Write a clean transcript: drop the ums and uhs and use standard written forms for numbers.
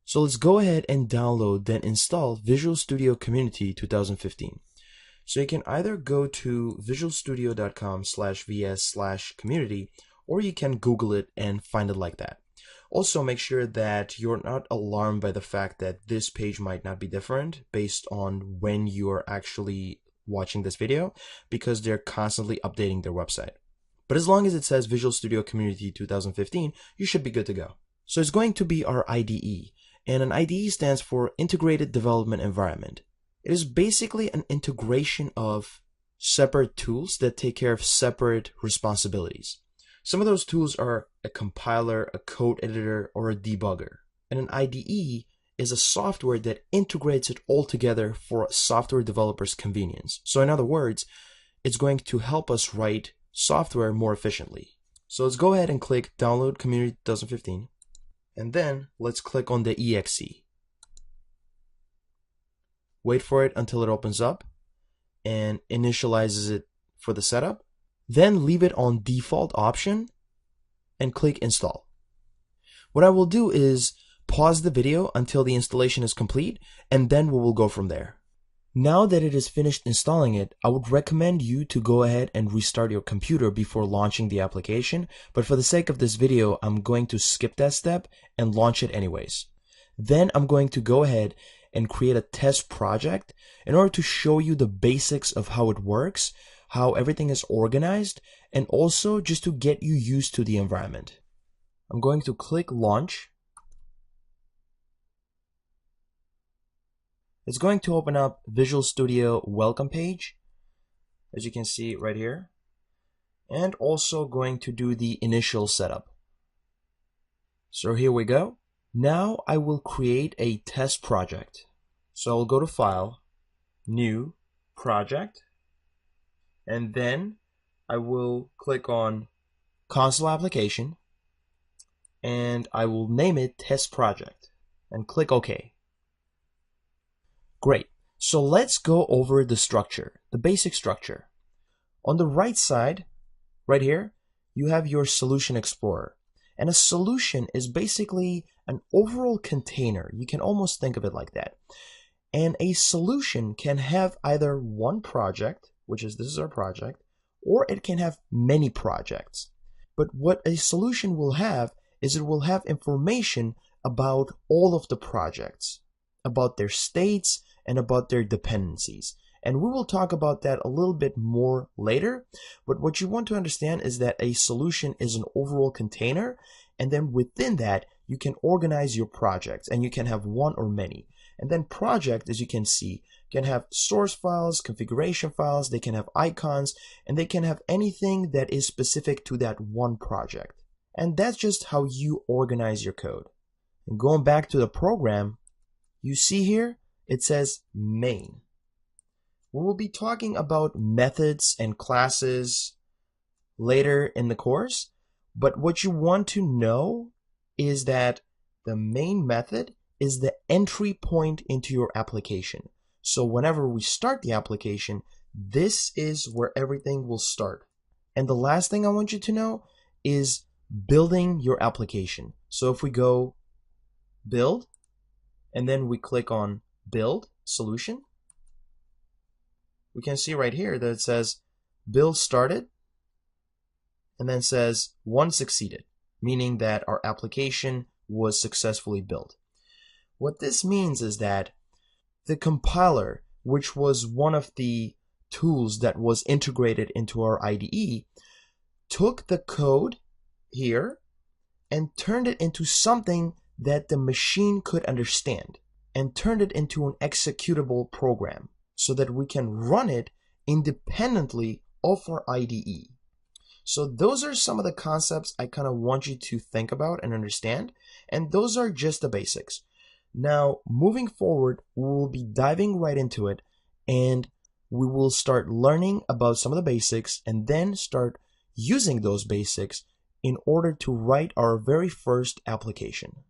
So let's go ahead and download then install Visual Studio Community 2015. So you can either go to visualstudio.com/vs/community, or you can Google it and find it like that. Also, make sure that you're not alarmed by the fact that this page might not be different based on when you are actually watching this video, because they're constantly updating their website. But as long as it says Visual Studio Community 2015, you should be good to go. So it's going to be our IDE, and an IDE stands for Integrated Development Environment. It is basically an integration of separate tools that take care of separate responsibilities. Some of those tools are a compiler, a code editor, or a debugger. And an IDE is a software that integrates it all together for software developers' convenience. So in other words, it's going to help us write software more efficiently. So let's go ahead and click Download Community 2015. And then let's click on the exe. Wait for it until it opens up and initializes it for the setup. Then leave it on default option and click install. What I will do is pause the video until the installation is complete, and then we will go from there. Now that it is finished installing it, I would recommend you to go ahead and restart your computer before launching the application, but for the sake of this video, I'm going to skip that step and launch it anyways. Then I'm going to go ahead and create a test project in order to show you the basics of how it works, how everything is organized, and also just to get you used to the environment. I'm going to click Launch. It's going to open up Visual Studio welcome page, as you can see right here, and also going to do the initial setup. So here we go. Now I will create a test project. So I'll go to File, New, Project, and then I will click on Console Application, and I will name it Test Project, and click OK. Great. So let's go over the structure, the basic structure. On the right side, right here, you have your Solution Explorer. And a solution is basically an overall container. You can almost think of it like that. And a solution can have either one project, which is this is our project, or it can have many projects. But what a solution will have is it will have information about all of the projects, about their states, and about their dependencies. And we will talk about that a little bit more later. But what you want to understand is that a solution is an overall container, and then within that, you can organize your projects, and you can have one or many. And then project, as you can see, can have source files, configuration files, they can have icons, and they can have anything that is specific to that one project. And that's just how you organize your code. And going back to the program, you see here, it says main. We will be talking about methods and classes later in the course, but what you want to know is that the main method is the entry point into your application. So whenever we start the application, this is where everything will start. And the last thing I want you to know is building your application. So if we go build, and then we click on build solution, we can see right here that it says build started, and then says 1 succeeded, meaning that our application was successfully built. What this means is that the compiler, which was one of the tools that was integrated into our IDE, took the code here and turned it into something that the machine could understand, and turned it into an executable program so that we can run it independently of our IDE. So those are some of the concepts I kind of want you to think about and understand, and those are just the basics. Now, moving forward, we will be diving right into it, and we will start learning about some of the basics and then start using those basics in order to write our very first application.